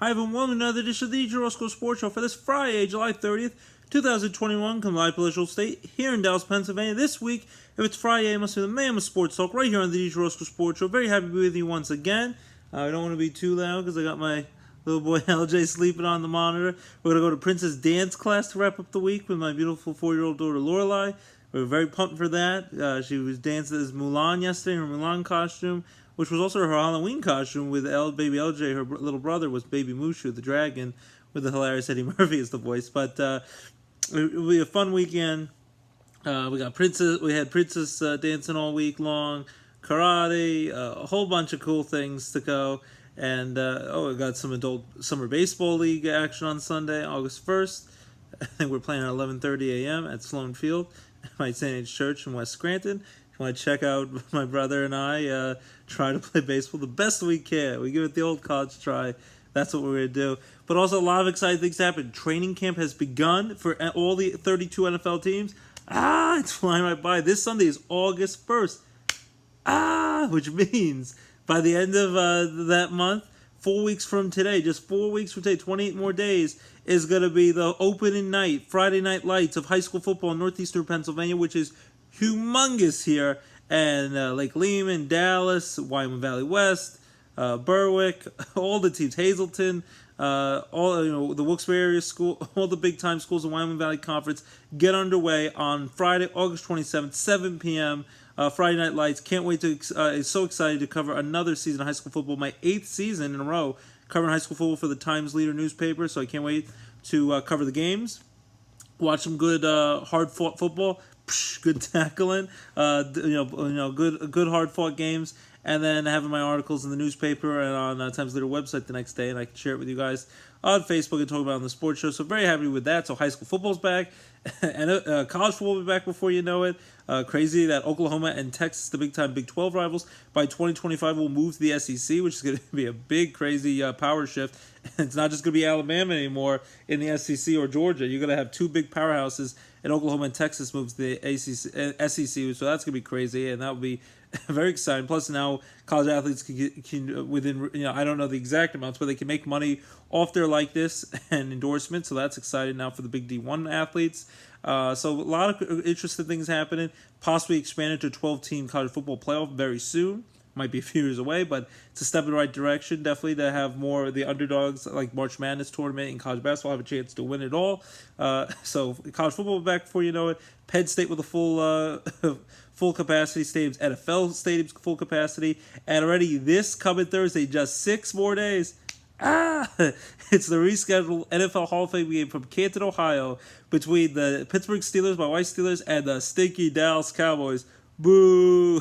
Hi everyone, welcome to another edition of the Roscoe Sports Show for this Friday, July 30th, 2021, come live Palatial State here in Dallas, Pennsylvania. This week, if it's Friday, it must be the man of sports talk right here on the Roscoe Sports Show. Very happy to be with you once again. I don't want to be too loud because I got my little boy LJ sleeping on the monitor. We're going to go to Princess dance class to wrap up the week with my beautiful 4-year-old daughter Lorelai. We were very pumped for that. She was dancing as Mulan yesterday in her Mulan costume, which was also her Halloween costume with baby LJ. Her little brother was baby Mushu, the dragon, with the hilarious Eddie Murphy as the voice. But it'll be a fun weekend. We had Princess dancing all week long, karate, a whole bunch of cool things to go. And we got some adult summer baseball league action on Sunday, August 1st. I think we're playing at 11:30 a.m. at Sloan Field, my St. Anne's Church in West Scranton. If you want to check out my brother and I try to play baseball the best we can. We give it the old college try. That's what we're going to do. But also a lot of exciting things happen. Training camp has begun for all the 32 NFL teams. It's flying right by. This Sunday is August 1st. Which means by the end of that month, 4 weeks from today, just 4 weeks from today, 28 more days, is going to be the opening night, Friday Night Lights of high school football in northeastern Pennsylvania, which is humongous here. And Lake Lehman, Dallas, Wyoming Valley West, Berwick, all the teams, Hazleton, all the Wilkes-Barre area school, all the big time schools in Wyoming Valley Conference get underway on Friday, August 27th, 7 p.m. Friday Night Lights. Can't wait to. So excited to cover another season of high school football, my 8th season in a row covering high school football for the Times Leader newspaper. So I can't wait to cover the games, watch some good hard fought football. Good tackling, good hard fought games, and then having my articles in the newspaper and on Times Leader website the next day, and I can share it with you guys on Facebook and talk about it on the sports show. So very happy with that. So high school football's back, and college football will be back before you know it. Crazy that Oklahoma and Texas, the big time Big 12 rivals, by 2025 will move to the SEC, which is going to be a big crazy power shift. It's not just going to be Alabama anymore in the SEC or Georgia. You're going to have two big powerhouses, and Oklahoma and Texas moves to the SEC, so that's going to be crazy, and that will be very exciting. Plus, now college athletes can within, I don't know the exact amounts, but they can make money off their likeness and endorsement, so that's exciting now for the big D1 athletes. So a lot of interesting things happening, possibly expanded to a 12-team college football playoff very soon. Might be a few years away, but it's a step in the right direction. Definitely to have more of the underdogs, like March Madness tournament and college basketball, have a chance to win it all. So college football back before you know it. Penn State with a full capacity stadiums, NFL stadiums full capacity, and already this coming Thursday, just 6 more days. It's the rescheduled NFL Hall of Fame game from Canton, Ohio, between the Pittsburgh Steelers, my wife's Steelers, and the stinky Dallas Cowboys. Boo!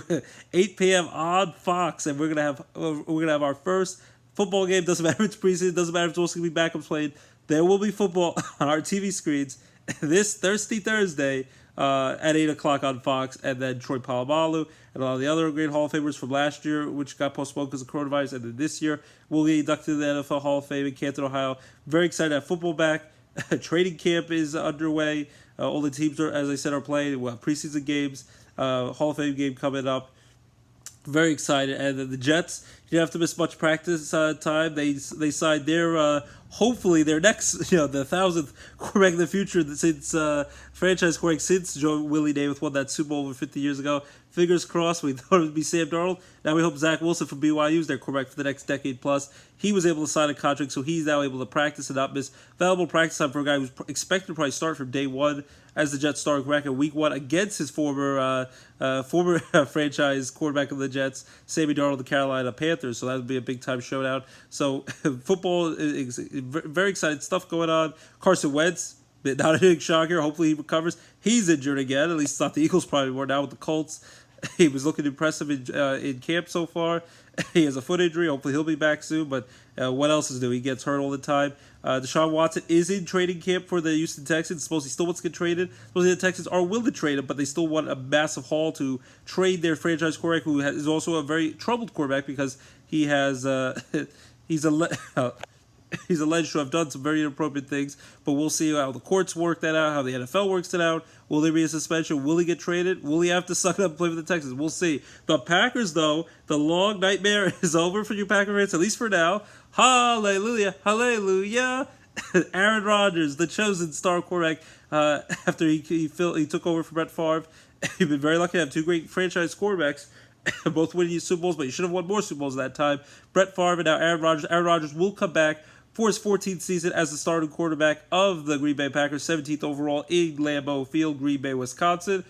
8 p.m. on Fox, and we're gonna have our first football game. Doesn't matter if it's preseason, doesn't matter if it's also gonna be backups played. There will be football on our TV screens this Thursday at 8 o'clock on Fox, and then Troy Polamalu and a lot of the other great Hall of Famers from last year, which got postponed because of coronavirus, and then this year will get inducted to the NFL Hall of Fame in Canton, Ohio. Very excited to have football back. Training camp is underway. All the teams are, as I said, are playing. We'll have preseason games. Hall of Fame game coming up. Very excited. And the Jets, you don't have to miss much practice time. They signed their hopefully their next the 1,000th quarterback in the future since franchise quarterback since Joe Willie Namath won that Super Bowl over 50 years ago. Fingers crossed. We thought it would be Sam Darnold. Now we hope Zach Wilson from BYU is their quarterback for the next decade plus. He was able to sign a contract, so he's now able to practice and not miss valuable practice time for a guy who's expected to probably start from day one as the Jets starting quarterback in Week 1 against his former franchise quarterback of the Jets, Sammy Darnold, the Carolina Panthers. So that would be a big time showdown. So football is very exciting stuff going on. Carson Wentz, not a big shock here. Hopefully he recovers. He's injured again. At least it's not the Eagles probably more now with the Colts. He was looking impressive in camp so far. He has a foot injury. Hopefully he'll be back soon. But what else is new? He gets hurt all the time. Deshaun Watson is in training camp for the Houston Texans. Suppose he still wants to get traded. Supposedly the Texans are willing to trade him, but they still want a massive haul to trade their franchise quarterback, who is also a very troubled quarterback because he has He's alleged to have done some very inappropriate things, but we'll see how the courts work that out, how the NFL works it out. Will there be a suspension? Will he get traded? Will he have to suck it up and play for the Texans? We'll see. The Packers, though, the long nightmare is over for you Packer fans, at least for now. Hallelujah, hallelujah. Aaron Rodgers, the chosen star quarterback, after he took over for Brett Favre. He's been very lucky to have two great franchise quarterbacks, both winning Super Bowls, but he should have won more Super Bowls at that time. Brett Favre and now Aaron Rodgers. Aaron Rodgers will come back for his 14th season as the starting quarterback of the Green Bay Packers, 17th overall in Lambeau Field, Green Bay, Wisconsin.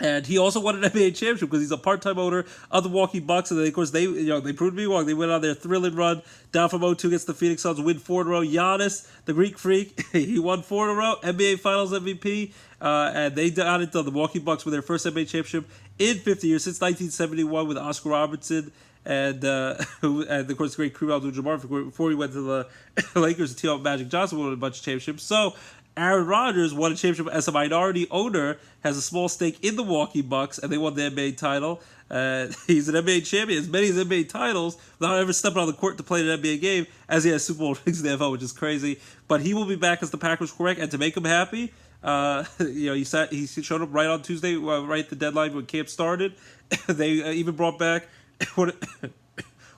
And he also won an NBA championship because he's a part-time owner of the Milwaukee Bucks. And then, of course, they proved me wrong. They went on their thrilling run down from 0-2 against the Phoenix Suns, win 4 in a row. Giannis, the Greek Freak, he won 4 in a row, NBA Finals MVP. And they got it done. The Milwaukee Bucks were their first NBA championship in 50 years, since 1971 with Oscar Robertson. And of course, great Kareem Abdul-Jabbar before he went to the Lakers to team up Magic Johnson, won a bunch of championships. So Aaron Rodgers won a championship as a minority owner, has a small stake in the Milwaukee Bucks, and they won the NBA title. He's an NBA champion, as many as NBA titles, without ever stepping on the court to play an NBA game, as he has Super Bowl rings in the NFL, which is crazy. But he will be back as the Packers quarterback, and to make him happy, he showed up right on Tuesday, right at the deadline when camp started. They even brought back one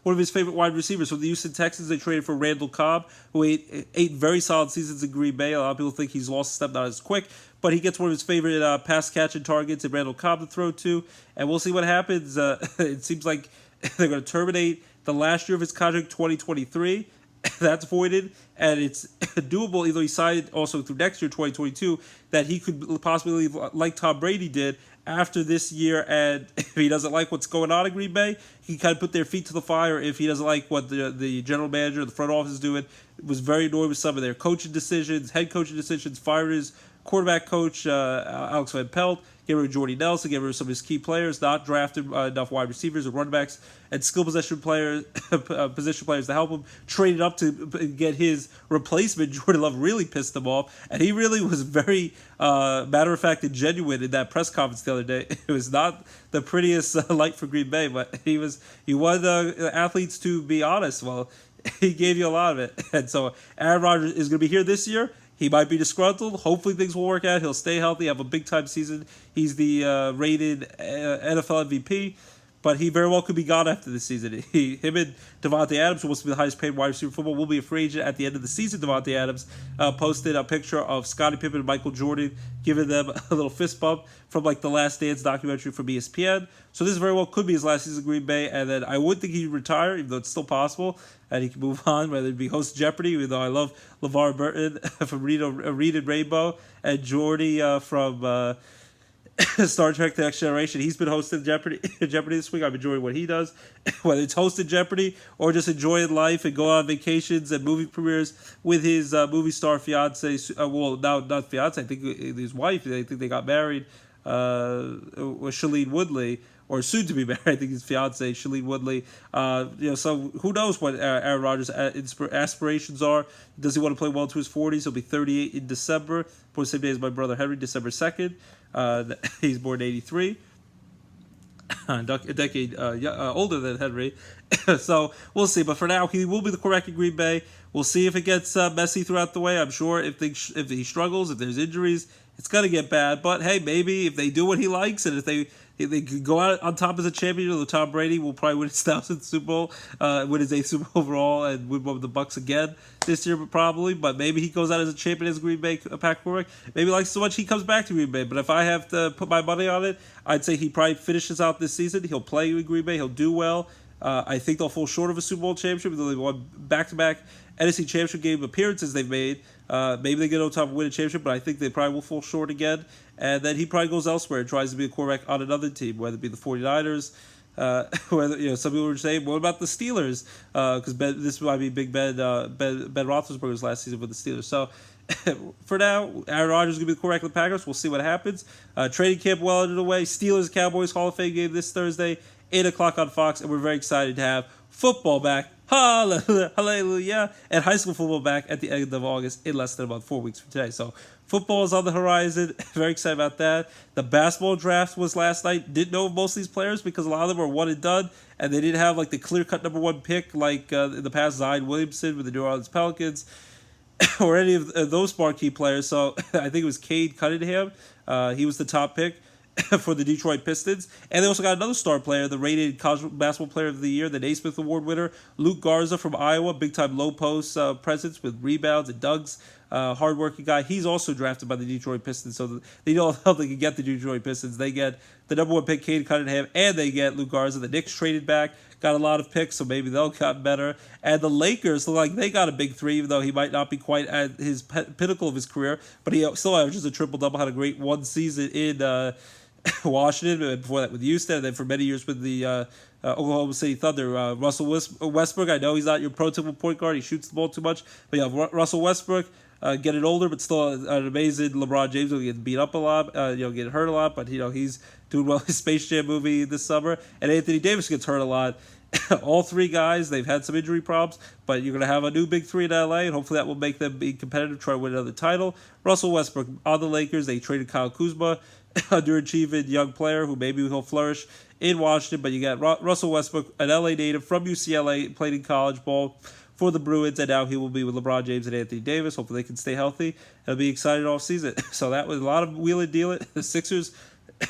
of his favorite wide receivers from the Houston Texans. They traded for Randall Cobb, who ate 8 very solid seasons in Green Bay. A lot of people think he's lost a step, not as quick, but he gets one of his favorite pass catching targets in Randall Cobb to throw to, and we'll see what happens. It seems like they're going to terminate the last year of his contract, 2023. That's voided, and it's doable, either he signed also through next year, 2022, that he could possibly leave like Tom Brady did after this year, and if he doesn't like what's going on in Green Bay, he kind of put their feet to the fire. If he doesn't like what the general manager, the front office is doing, was very annoyed with some of their coaching decisions, head coaching decisions, fired his quarterback coach, Alex Van Pelt, get rid of Jordy Nelson, get rid of some of his key players, not drafted enough wide receivers or running backs and skill position players to help him, traded up to get his replacement. Jordan Love really pissed him off, and he really was very matter of fact and genuine in that press conference the other day. It was not the prettiest light for Green Bay, but he wanted athletes to be honest. Well, he gave you a lot of it, and so Aaron Rodgers is going to be here this year. He might be disgruntled. Hopefully things will work out. He'll stay healthy, have a big-time season. He's the rated NFL MVP, but he very well could be gone after this season. Him and Davante Adams, who wants to be the highest-paid wide receiver in football, will be a free agent at the end of the season. Davante Adams posted a picture of Scottie Pippen and Michael Jordan giving them a little fist bump from like the Last Dance documentary from ESPN. So this very well could be his last season in Green Bay, and then I would think he'd retire, even though it's still possible, and he can move on, whether it be host Jeopardy, even though I love LeVar Burton from Reed and Rainbow, and Jordy from Star Trek The Next Generation. He's been hosting Jeopardy this week. I'm enjoying what he does, whether it's hosting Jeopardy or just enjoying life and going on vacations and movie premieres with his movie star fiance. Well, now not fiance, I think his wife. I think they got married. Was Shailene Woodley, or soon to be married. I think his fiance, Shailene Woodley. So who knows what Aaron Rodgers' aspirations are? Does he want to play well into his 40s? He'll be 38 in December, the same day as my brother Henry, December 2nd. He's born in 83. A decade older than Henry. So we'll see. But for now, he will be the quarterback in Green Bay. We'll see if it gets messy throughout the way. I'm sure if he struggles, if there's injuries, it's going to get bad. But hey, maybe if they do what he likes, and if they could go out on top as a champion, Tom Brady will probably win his 1000th Super Bowl, win his 8th Super Bowl overall, and win one of the Bucks again this year probably. But maybe he goes out as a champion as Green Bay Pack quarterback. Maybe he likes so much he comes back to Green Bay. But if I have to put my money on it, I'd say he probably finishes out this season. He'll play in Green Bay. He'll do well. I think they'll fall short of a Super Bowl championship, though they've won back-to-back NFC championship game appearances they've made. Maybe they get on top and win a championship, but I think they probably will fall short again. And then he probably goes elsewhere and tries to be a quarterback on another team, whether it be the 49ers, whether some people were saying, what about the Steelers? Because this might be Big Ben Roethlisberger's last season with the Steelers. So for now, Aaron Rodgers is going to be the quarterback of the Packers. We'll see what happens. Training camp well under the way. Steelers-Cowboys Hall of Fame game this Thursday, 8 o'clock on Fox, and we're very excited to have football back. Hallelujah. And high school football back at the end of August in less than about 4 weeks from today. So football is on the horizon. Very excited about that. The basketball draft was last night. Didn't know most of these players because a lot of them were one and done, and they didn't have like the clear-cut number one pick like in the past Zion Williamson with the New Orleans Pelicans or any of those marquee players. So I think it was Cade Cunningham. He was the top pick for the Detroit Pistons. And they also got another star player, the rated college basketball player of the year, the Naismith Award winner, Luke Garza from Iowa, big-time low-post presence with rebounds and dunks, hard-working guy. He's also drafted by the Detroit Pistons, so they know how they can get the Detroit Pistons. They get the number one pick, Cade Cunningham, and they get Luke Garza. The Knicks traded back, got a lot of picks, so maybe they'll get better. And the Lakers look like they got a big three, even though he might not be quite at his pinnacle of his career, but he still averages a triple-double, had a great one season in Washington, and before that with Houston, and then for many years with the Oklahoma City Thunder. Russell Westbrook, I know he's not your prototypical point guard. He shoots the ball too much. But you have Russell Westbrook, getting older, but still an amazing LeBron James. Who gets beat up a lot, getting hurt a lot, but he's doing well in his Space Jam movie this summer. And Anthony Davis gets hurt a lot. All three guys, they've had some injury problems, but you're going to have a new big three in LA, and hopefully that will make them be competitive, try to win another title. Russell Westbrook on the Lakers, they traded Kyle Kuzma, underachieving young player who maybe he'll flourish in Washington, but you got Russell Westbrook, an LA native from UCLA, played in college ball for the Bruins, and now he will be with LeBron James and Anthony Davis. Hopefully they can stay healthy. It'll be exciting all season. So that was a lot of wheel and deal. The Sixers,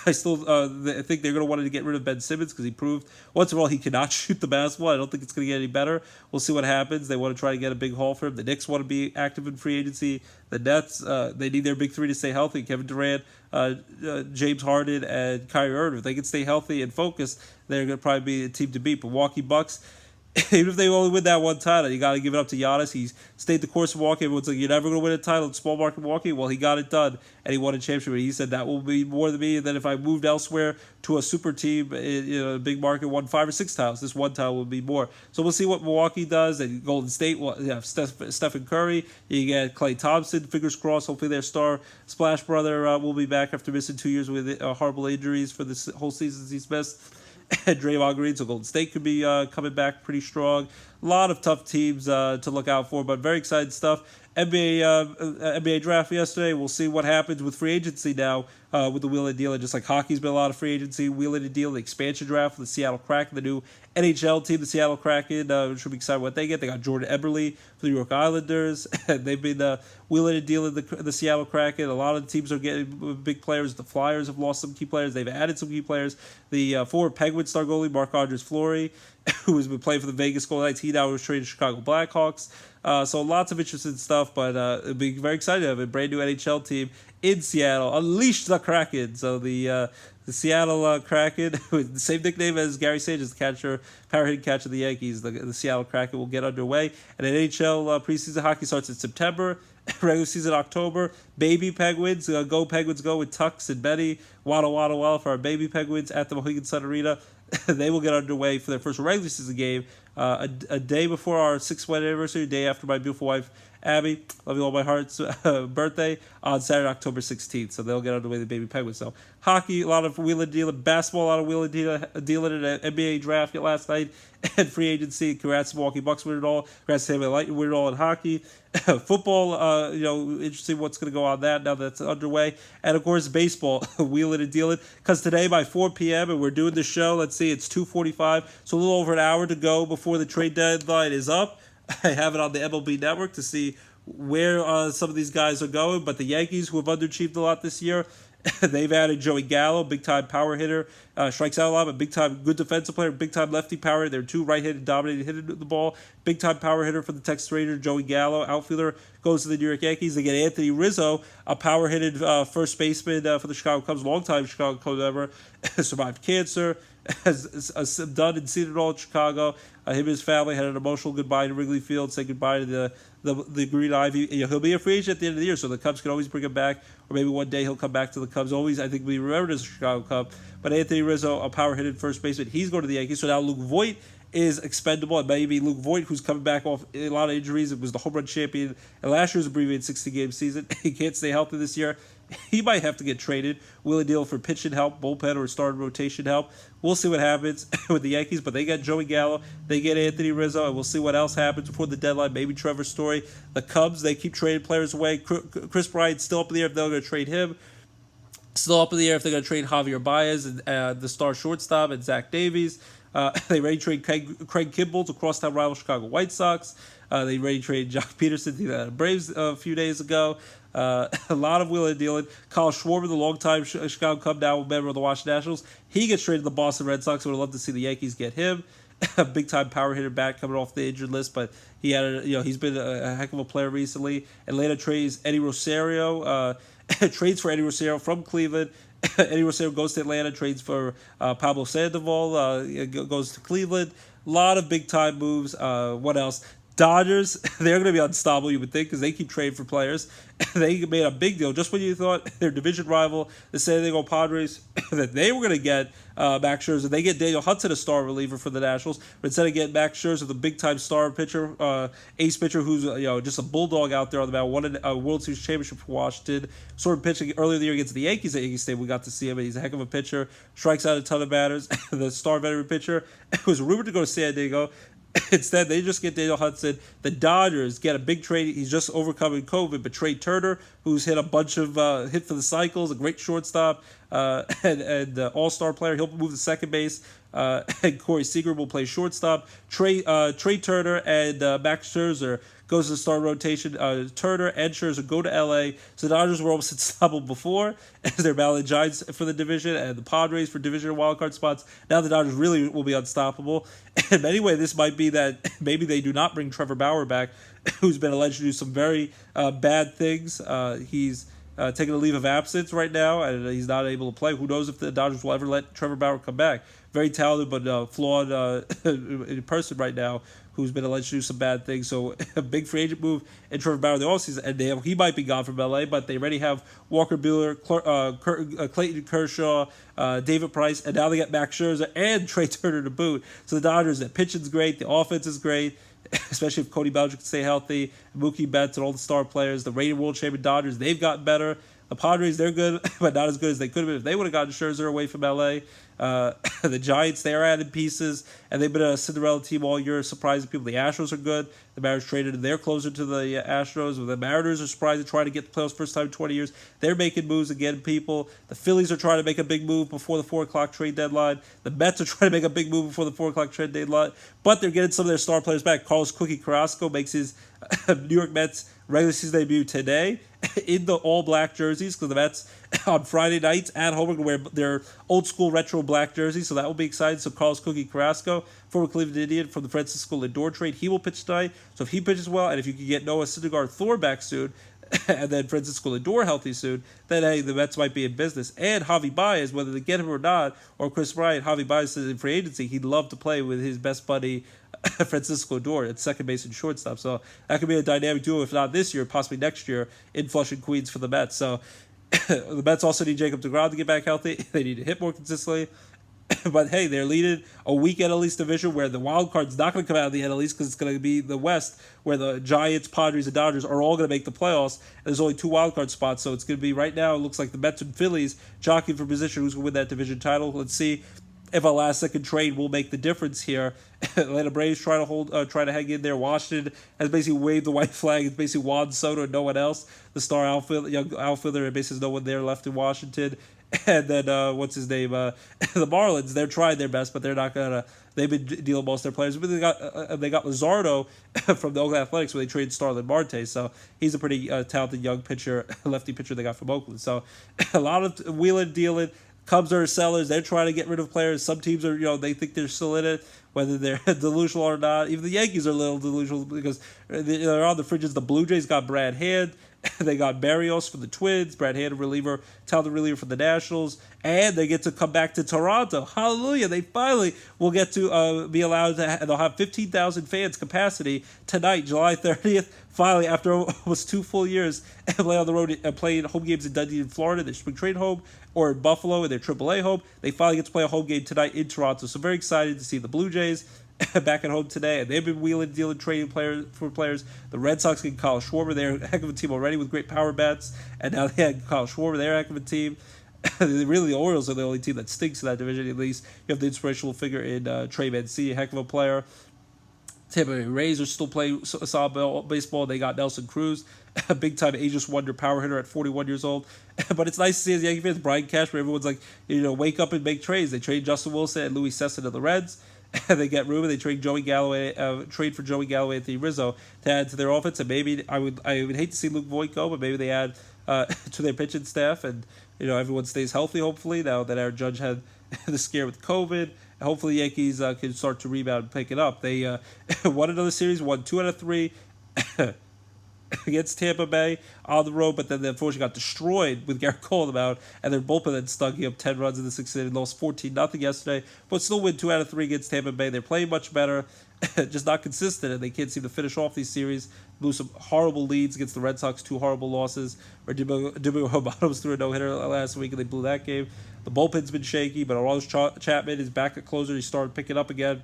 I still I think they're going to want to get rid of Ben Simmons because he proved once and for all he cannot shoot the basketball. I don't think it's going to get any better. We'll see what happens. They want to try to get a big haul for him. The Knicks want to be active in free agency. The Nets, they need their big three to stay healthy. Kevin Durant, James Harden, and Kyrie Irving. If they can stay healthy and focused, they're going to probably be a team to beat. Milwaukee Bucks, even if they only win that one title, you got to give it up to Giannis. He's stayed the course of Milwaukee. Everyone's like, you're never going to win a title in small market Milwaukee. Well, he got it done, and he won a championship. He said that will be more than me than if I moved elsewhere to a super team in a big market, won 5 or 6 titles. This one title will be more. So we'll see what Milwaukee does. And Golden State will have Stephen Curry. You get Klay Thompson. Fingers crossed. Hopefully their star Splash Brother will be back after missing 2 years with horrible injuries for this whole season he's missed. And Draymond Green, so Golden State could be coming back pretty strong. A lot of tough teams to look out for, but very exciting stuff. NBA draft yesterday. We'll see what happens with free agency now with the wheeling and dealing. Just like hockey's been a lot of free agency, wheeling and dealing, the expansion draft for the Seattle Kraken, the new NHL team, the Seattle Kraken. Should be excited what they get. They got Jordan Eberle for the New York Islanders. They've been wheeling and dealing the Seattle Kraken. A lot of the teams are getting big players. The Flyers have lost some key players. They've added some key players. The former Penguins star goalie, Marc-André Fleury, who has been playing for the Vegas Golden Knights. He now was traded to Chicago Blackhawks. So lots of interesting stuff, but it'll be very exciting to have a brand new NHL team in Seattle. Unleash the Kraken. So the Seattle Kraken, with the same nickname as Gary Sages, the catcher, power hitting catcher of the Yankees. The Seattle Kraken will get underway. And NHL preseason hockey starts in September. Regular season October. Baby Penguins, go Penguins go with Tux and Betty. Wada Wada Wada for our baby Penguins at the Mohegan Sun Arena. They will get underway for their first regular season game a day before our 6th wedding anniversary, a day after my beautiful wife, Abby, love you all my heart's birthday, on Saturday, October 16th. So they'll get underway the baby Penguins. So hockey, a lot of wheeling dealing, basketball, a lot of wheeling dealing in an NBA draft last night, and free agency. Congrats to Milwaukee Bucks win it all. Congrats to Tampa Lightning win it all in hockey. Football, interesting what's going to go on that now that's underway. And of course, baseball, wheeling and dealing. Because today by 4 p.m., and we're doing the show, let's see, it's 2:45, so a little over an hour to go before the trade deadline is up. I have it on the MLB Network to see where some of these guys are going. But the Yankees, who have underachieved a lot this year, they've added Joey Gallo, big-time power hitter, strikes out a lot, but big-time good defensive player, big-time lefty power hitter. They're 2 right-handed dominated hitter the ball. Big-time power hitter for the Texas Rangers, Joey Gallo. Outfielder goes to the New York Yankees. They get Anthony Rizzo, a power-hitted first baseman for the Chicago Cubs, long-time Chicago Cubs ever, survived cancer, has done and seen it all in Chicago. Him and his family had an emotional goodbye to Wrigley Field, say goodbye to the Green Ivy. He'll be a free agent at the end of the year, so the Cubs can always bring him back, or maybe one day he'll come back to the Cubs. Always, I think, be remembered as a Chicago Cub. But Anthony Rizzo, a power-hitted first baseman, he's going to the Yankees. So now Luke Voit is expendable, and maybe Luke Voit, who's coming back off a lot of injuries, it was the home run champion, and last year's abbreviated 60-game season. He can't stay healthy this year. he might have to get traded. Will he deal for pitching help, bullpen, or starting rotation help? We'll see what happens with the Yankees, but they got Joey Gallo, they get Anthony Rizzo, and we'll see what else happens before the deadline. Maybe Trevor Story. The Cubs, they keep trading players away. Chris Bryant's still up in the air if they're going to trade him. Still up in the air if they're going to trade Javier Baez and the star shortstop and Zach Davies. They ready to trade Craig Kimbrell to crosstown rival Chicago White Sox. They ready to trade Jock Peterson to the Braves a few days ago. A lot of wheeling and dealing. Kyle Schwarber, the longtime Chicago Cub, now member of the Washington Nationals, he gets traded to the Boston Red Sox. Would love to see the Yankees get him. A big time power hitter back coming off the injured list, but he's been a heck of a player recently. Atlanta trades Eddie Rosario. Trades for Eddie Rosario from Cleveland. Eddie Rosario goes to Atlanta, trades for Pablo Sandoval, goes to Cleveland. A lot of big-time moves. What else? Dodgers, they're going to be unstoppable, you would think, because they keep trading for players. They made a big deal just when you thought their division rival, the San Diego Padres, that they were going to get Max Scherzer. They get Daniel Hudson, a star reliever for the Nationals, but instead of getting Max Scherzer, the big-time star pitcher, ace pitcher, who's just a bulldog out there on the mound, won a World Series championship for Washington, sort of pitching earlier in the year against the Yankees at Yankee Stadium. We got to see him, and he's a heck of a pitcher, strikes out a ton of batters. The star veteran pitcher was rumored to go to San Diego. Instead, they just get Daniel Hudson. The Dodgers get a big trade. He's just overcoming COVID, but Trey Turner, who's hit a bunch of hit for the cycles, a great shortstop, and all-star player. He'll move to second base. And Corey Seager will play shortstop. Trey Turner and Max Scherzer goes to the start rotation. Turner and Scherzer go to L.A. So the Dodgers were almost unstoppable before as they're battling Giants for the division and the Padres for division wildcard spots. Now the Dodgers really will be unstoppable. And anyway, this might be that maybe they do not bring Trevor Bauer back, who's been alleged to do some very bad things. He's taking a leave of absence right now, and he's not able to play. Who knows if the Dodgers will ever let Trevor Bauer come back. Very talented, but flawed person right now, who's been alleged to do some bad things. So a big free agent move in Trevor Bauer in the offseason, and he might be gone from LA, but they already have Walker Buehler, Clayton Kershaw, David Price, and now they got Max Scherzer and Trey Turner to boot. So the Dodgers, the pitching's great, the offense is great, especially if Cody Bellinger can stay healthy, Mookie Betts and all the star players. The reigning world champion Dodgers, they've gotten better. The Padres, they're good, but not as good as they could have been if they would have gotten Scherzer away from L.A. The Giants, they're adding pieces, and they've been a Cinderella team all year, surprising people. The Astros are good. The Mariners traded their closer to the Astros. The Mariners are surprised to try to get the playoffs first time in 20 years. They're making moves again, people. The Phillies are trying to make a big move before the 4 o'clock trade deadline. The Mets are trying to make a big move before the 4 o'clock trade deadline, but they're getting some of their star players back. Carlos Cookie Carrasco makes his New York Mets regular season debut today in the all-black jerseys, because the Mets on Friday nights at home are going to wear their old-school retro black jerseys, so that will be exciting. So Carlos Cookie Carrasco, former Cleveland Indian from the Francisco Lindor trade, he will pitch tonight. So if he pitches well, and if you can get Noah Syndergaard Thor back soon, and then Francisco Lindor healthy soon, then hey, the Mets might be in business. And Javi Baez, whether they get him or not, or Chris Bryant, Javi Baez says in free agency he'd love to play with his best buddy Francisco Lindor at second base and shortstop. So that could be a dynamic duo, if not this year, possibly next year, in Flushing, Queens for the Mets. So the Mets also need Jacob deGrom to get back healthy. They need to hit more consistently. But hey, they're leading a weak NL East division where the wild card's not going to come out of the NL East because it's going to be the West, where the Giants, Padres, and Dodgers are all going to make the playoffs. And there's only 2 wild card spots, so it's going to be right now. It looks like the Mets and Phillies jockeying for position who's going to win that division title. Let's see if a last-second trade will make the difference here. Atlanta Braves try to hang in there. Washington has basically waved the white flag. It's basically Juan Soto and no one else. The star young outfielder, and basically no one there left in Washington. And then, what's his name? The Marlins, they're trying their best, but they're not going to. They've been dealing most of their players. But they got Luzardo from the Oakland Athletics, where they traded Starlin Marte. So he's a pretty talented young pitcher, lefty pitcher they got from Oakland. So a lot of wheeling, dealing. Cubs are sellers. They're trying to get rid of players. Some teams are, they think they're still in it, whether they're delusional or not. Even the Yankees are a little delusional because they're on the fringes. The Blue Jays got Brad Hand. They got Barrios for the Twins, Brad Hand, talented reliever for the Nationals, and they get to come back to Toronto. Hallelujah! They finally will get to be allowed to. They'll have 15,000 fans capacity tonight, July 30th. Finally, after almost 2 full years, play on the road, playing home games in Dundee, in Florida, their spring trade home, or in Buffalo, in their AAA home. They finally get to play a home game tonight in Toronto. So very excited to see the Blue Jays back at home today, and they've been wheeling, dealing, trading players. The Red Sox get Kyle Schwarber. They're a heck of a team already with great power bats, and now they had Kyle Schwarber. They're a heck of a team. Really, the Orioles are the only team that stinks in that division. At least you have the inspirational figure in Trey Mancini, a heck of a player. Tampa Bay Rays are still playing solid baseball. They got Nelson Cruz, a big-time ageless wonder power hitter at 41 years old. But it's nice to see as Yankee fans, Brian Cashman, everyone's like, wake up and make trades. They trade Justin Wilson and Luis Cessa to the Reds. They get Ruben. They trade Joey Galloway, trade for Joey Galloway and Anthony Rizzo to add to their offense. And maybe I would hate to see Luke Voit go, but maybe they add to their pitching staff, and everyone stays healthy. Hopefully, now that Aaron Judge had the scare with COVID. Hopefully, the Yankees can start to rebound and pick it up. They won another series, won 2 out of 3 against Tampa Bay on the road, but then they unfortunately got destroyed with Garrett Cole in the mound, and their bullpen then stunk up 10 runs in the 6th inning, lost 14-0 yesterday, but still win 2 out of 3 against Tampa Bay. They're playing much better, just not consistent, and they can't seem to finish off these series. Lose some horrible leads against the Red Sox, 2 horrible losses. Dibble Bottoms threw a no-hitter last week, and they blew that game. The bullpen's been shaky, but Aroldis Chapman is back at closer. He started picking up again.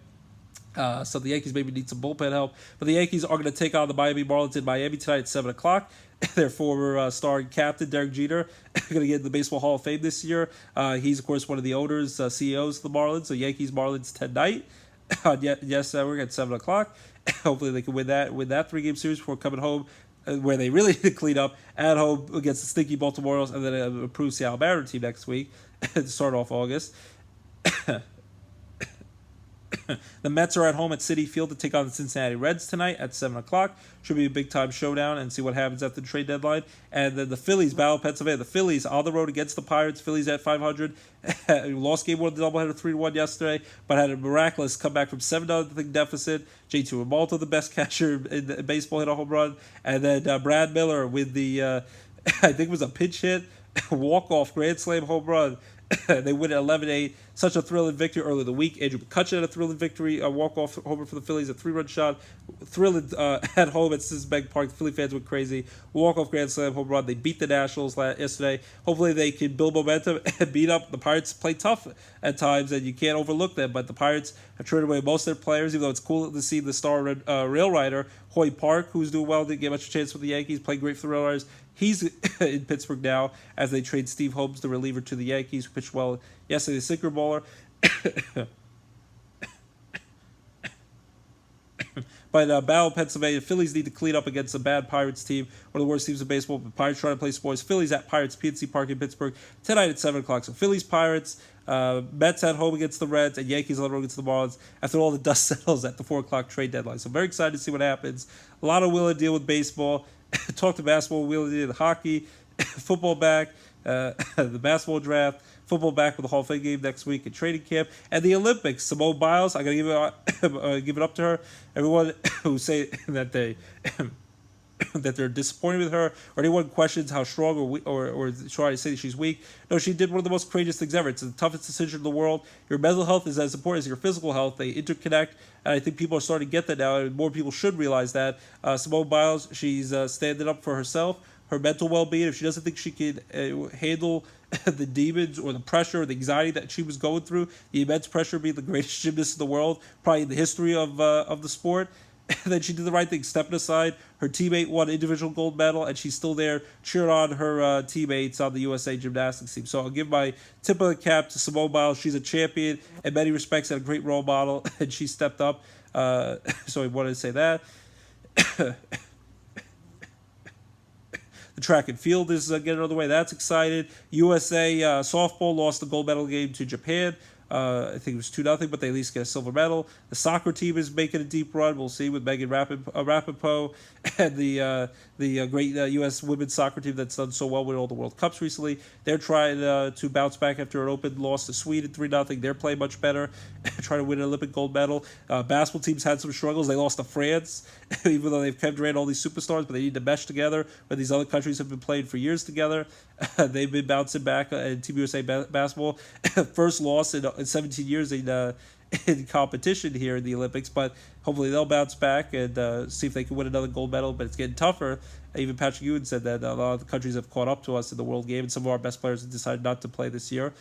So the Yankees maybe need some bullpen help. But the Yankees are going to take on the Miami Marlins in Miami tonight at 7 o'clock. Their former starring captain, Derek Jeter, going to get in the Baseball Hall of Fame this year. He's, of course, one of the owners, CEOs of the Marlins. So Yankees-Marlins tonight. Yes, we're at 7 o'clock. Hopefully they can win that 3-game series before coming home, where they really need to clean up at home against the stinky Baltimore Orioles, and then an improved Seattle Mariners team next week to start off August. The Mets are at home at Citi Field to take on the Cincinnati Reds tonight at 7 o'clock. Should be a big-time showdown and see what happens at the trade deadline. And then the Phillies battle Pennsylvania. The Phillies on the road against the Pirates. Phillies at 500. Lost game 1 doubleheader 3-1 yesterday, but had a miraculous comeback from 7-0 deficit. JT Realmuto, the best catcher in baseball, hit a home run. And then Brad Miller with the, I think it was a pinch hit, walk-off grand slam home run. They win at 11-8. Such a thrilling victory early in the week. Andrew McCutcheon had a thrilling victory, a walk-off homer for the Phillies, a 3-run shot. Thrilling at home at Citizens Park. The Philly fans went crazy. Walk-off grand slam home run. They beat the Nationals yesterday. Hopefully they can build momentum and beat up. The Pirates play tough at times, and you can't overlook them. But the Pirates have traded away most of their players, even though it's cool to see the star rail rider, Hoy Park, who's doing well, didn't get much chance with the Yankees, playing great for the Rail Riders. He's in Pittsburgh now as they trade Steve Holmes, the reliever, to the Yankees, who pitched well yesterday, the sinker baller. But Battle, Pennsylvania, Phillies need to clean up against a bad Pirates team, one of the worst teams in baseball. But Pirates trying to play sports. Phillies at Pirates, PNC Park in Pittsburgh, tonight at 7 o'clock. So Phillies, Pirates, Mets at home against the Reds, and Yankees on the road against the Marlins after all the dust settles at the 4 o'clock trade deadline. So very excited to see what happens. A lot of will and deal with baseball. Talk to basketball, will and deal with hockey, football back, the basketball draft, football back with the Hall of Fame game next week at training camp, and the Olympics. Simone Biles, I gotta give it up to her. Everyone who say that that they're disappointed with her, or anyone questions how strong or try to say that she's weak. No, she did one of the most courageous things ever. It's the toughest decision in the world. Your mental health is as important as your physical health. They interconnect, and I think people are starting to get that now, and more people should realize that. Simone Biles, she's standing up for herself, her mental well-being. If she doesn't think she can handle the demons or the pressure or the anxiety that she was going through, the immense pressure being the greatest gymnast in the world, probably in the history of the sport, and then she did the right thing, stepping aside. Her teammate won individual gold medal, and she's still there cheering on her teammates on the USA gymnastics team. So I'll give my tip of the cap to Simone Biles. She's a champion in many respects and a great role model, and she stepped up. So I wanted to say that. The track and field is getting another way. That's excited. USA softball lost the gold medal game to Japan. I think it was 2-0, but they at least get a silver medal. The soccer team is making a deep run. We'll see with Megan Rapinoe and the great U.S. women's soccer team that's done so well with all the World Cups recently. They're trying to bounce back after an open loss to Sweden 3-0. They're playing much better, trying to win an Olympic gold medal. Basketball teams had some struggles. They lost to France, even though they've kept around all these superstars, but they need to mesh together. But these other countries have been playing for years together. They've been bouncing back in Team USA basketball. First loss in 17 years in in competition here in the Olympics, but hopefully they'll bounce back and see if they can win another gold medal. But it's getting tougher. Even Patrick Ewing said that a lot of the countries have caught up to us in the world game, and some of our best players have decided not to play this year.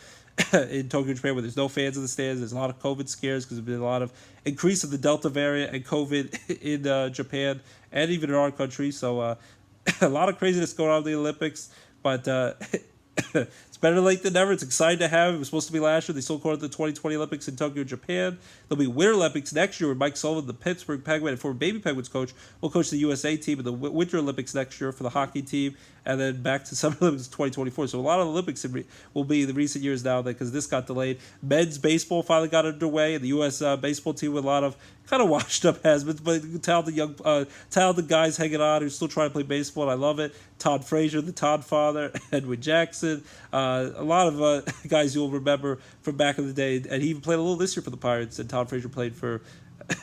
In Tokyo, Japan, where there's no fans in the stands, there's a lot of COVID scares because there's been a lot of increase of the Delta variant and COVID in Japan and even in our country. So a lot of craziness going on in the Olympics, but it's better late than never. It's exciting to have. It was supposed to be last year. They still called it the 2020 Olympics in Tokyo, Japan. There'll be Winter Olympics next year where Mike Sullivan, the Pittsburgh Penguin and former Baby Penguins coach, will coach the USA team, and the Winter Olympics next year for the hockey team, and then back to Summer Olympics 2024. So a lot of Olympics will be the recent years now because this got delayed. Men's baseball finally got underway, and the U.S. Baseball team with a lot of kind of washed up has-beens, but talented guys hanging on who's still trying to play baseball, and I love it. Todd Frazier, the Todd father, Edwin Jackson, a lot of guys you'll remember from back in the day, and he even played a little this year for the Pirates, and Todd Frazier played for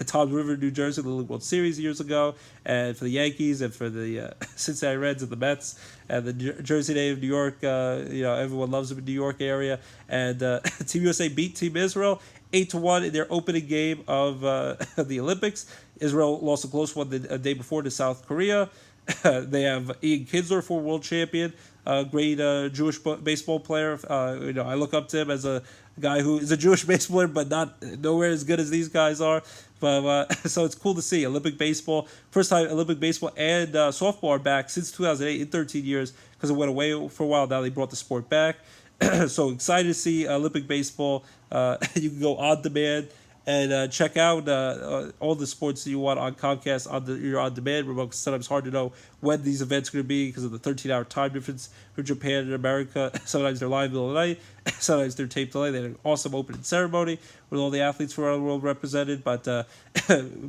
Toms River, New Jersey, the World Series years ago, and for the Yankees, and for the Cincinnati Reds and the Mets, and the Jersey native New York. Everyone loves him in New York area. And Team USA beat Team Israel 8-1 in their opening game of the Olympics. Israel lost a close one the day before to South Korea. They have Ian Kinsler, former world champion, a great Jewish baseball player. I look up to him as a guy who is a Jewish baseball player, but not nowhere as good as these guys are. But so it's cool to see Olympic baseball. First time Olympic baseball and softball are back since 2008 in 13 years because it went away for a while. Now they brought the sport back. So excited to see Olympic baseball. You can go on demand and check out all the sports that you want on Comcast on your on-demand remote. Sometimes it's hard to know when these events are going to be because of the 13-hour time difference for Japan and America. Sometimes they're live in the middle of the night. Sometimes they're taped late. They had an awesome opening ceremony with all the athletes from around the world represented. But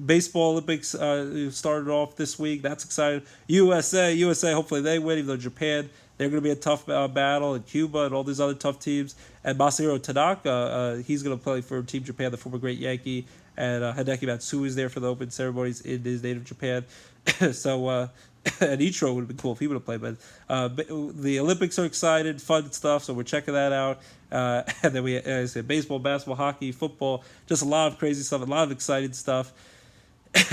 baseball Olympics started off this week. That's exciting. USA, hopefully they win, even though Japan, they're going to be a tough battle, and Cuba and all these other tough teams. And Masahiro Tanaka, he's going to play for Team Japan, the former great Yankee. And Hideki Matsui is there for the open ceremonies in his native Japan. So, and Ichiro would have been cool if he would have played. But the Olympics are excited, fun stuff, so we're checking that out. And then we, as I said, baseball, basketball, hockey, football, just a lot of crazy stuff, a lot of exciting stuff.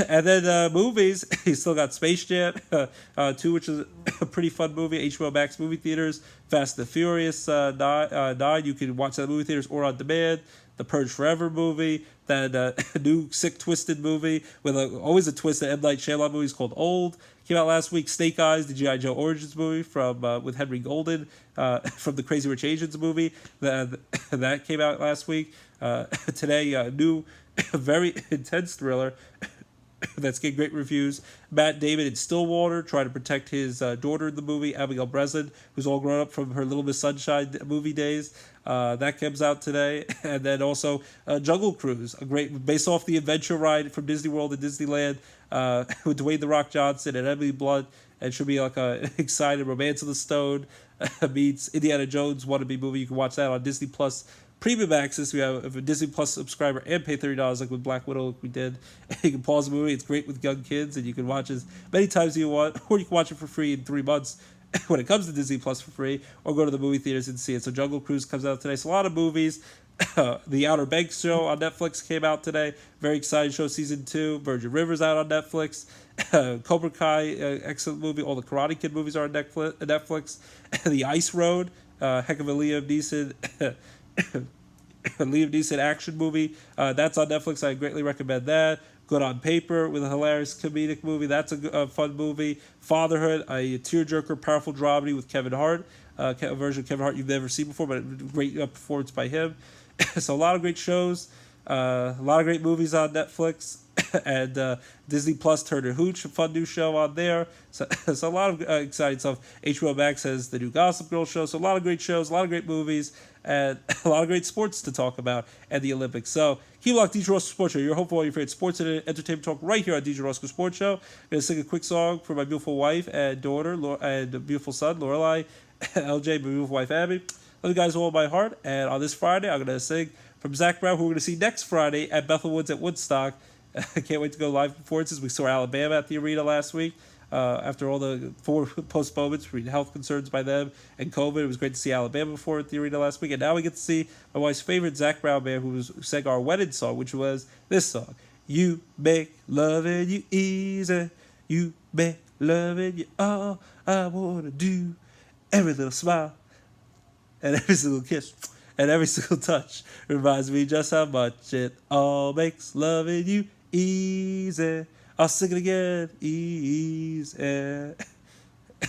And then movies, you still got Space Jam 2, which is a pretty fun movie. HBO Max movie theaters. Fast and the Furious 9, you can watch that movie theaters or on demand. The Purge Forever movie, that new sick twisted movie with always a twist. The M. Night Shyamalan movie is called Old. Came out last week. Snake Eyes, the G.I. Joe Origins movie from with Henry Golden from the Crazy Rich Asians movie. That came out last week. Today, new very intense thriller that's getting great reviews. Matt Damon in Stillwater trying to protect his daughter in the movie, Abigail Breslin, who's all grown up from her Little Miss Sunshine movie days. That comes out today. And then also Jungle Cruise, a great based off the adventure ride from Disney World and Disneyland with Dwayne The Rock Johnson and Emily Blunt. And should be like a exciting Romance of the Stone meets Indiana Jones wannabe movie. You can watch that on Disney Plus Premium access. We have a Disney Plus subscriber and pay $30 like with Black Widow like we did. You can pause the movie. It's great with young kids, and you can watch as many times as you want, or you can watch it for free in 3 months when it comes to Disney Plus for free, or go to the movie theaters and see it. So Jungle Cruise comes out today. So a lot of movies. The Outer Banks show on Netflix came out today. Very exciting show, season 2. Virgin River's out on Netflix. Cobra Kai, excellent movie. All the Karate Kid movies are on Netflix. The Ice Road, heck of a Liam Neeson action movie. That's on Netflix. I greatly recommend that. Good on Paper with a hilarious comedic movie. That's a fun movie. Fatherhood, a tearjerker, powerful dramedy with Kevin Hart. A version of Kevin Hart you've never seen before, but a great performance by him. So a lot of great shows. A lot of great movies on Netflix. And Disney Plus Turner Hooch, a fun new show on there. So a lot of exciting stuff. HBO Max has the new Gossip Girl show. So a lot of great shows, a lot of great movies, and a lot of great sports to talk about at the Olympics. So keep locked, DJ Roscoe Sports Show. You're hopeful all your favorite sports and entertainment talk right here on DJ Roscoe Sports Show. I'm going to sing a quick song for my beautiful wife and daughter, and beautiful son, Lorelai, LJ, my beautiful wife, Abby. Love you guys all in my heart. And on this Friday, I'm going to sing from Zach Brown, who we're going to see next Friday at Bethel Woods at Woodstock. I can't wait to go live performances. We saw Alabama at the arena last week. after all the 4 postponements for health concerns by them and COVID. It was great to see Alabama perform at the arena last week, and now we get to see my wife's favorite Zach Brown band, who sang our wedding song, which was this song: "You make loving you easy, you make loving you all I wanna do, every little smile and every single kiss." And every single touch reminds me just how much it all makes loving you easy. I'll sing it again, easy.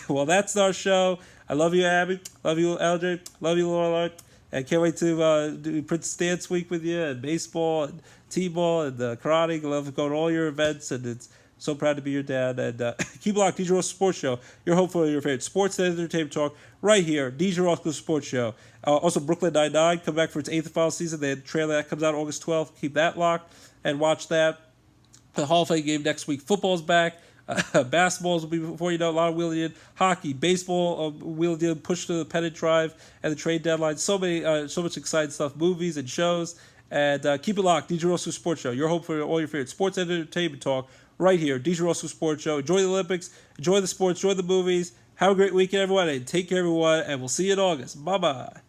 Well, that's our show. I love you, Abby. Love you, LJ. Love you, Laura. I can't wait to do Princess Dance Week with you, and baseball, and t-ball, and karate. I love going to all your events, and it's so proud to be your dad. And keep locked, DJ Roscoe Sports Show. Your home for your favorite sports and entertainment talk right here, DJ Roscoe Sports Show. Also, Brooklyn Nine-Nine come back for its 8th and final season. The trailer that comes out August 12th. Keep that locked and watch that. The Hall of Fame game next week. Football's back. Basketballs will be before you know. A lot of wheeling in. Hockey, baseball, wheeling in. Push to the pennant drive and the trade deadline. So much exciting stuff. Movies and shows. And keep it locked. DJ Roscoe Sports Show. Your home for all your favorite sports and entertainment talk right here. DJ Roscoe Sports Show. Enjoy the Olympics. Enjoy the sports. Enjoy the movies. Have a great weekend, everyone. And take care, everyone. And we'll see you in August. Bye-bye.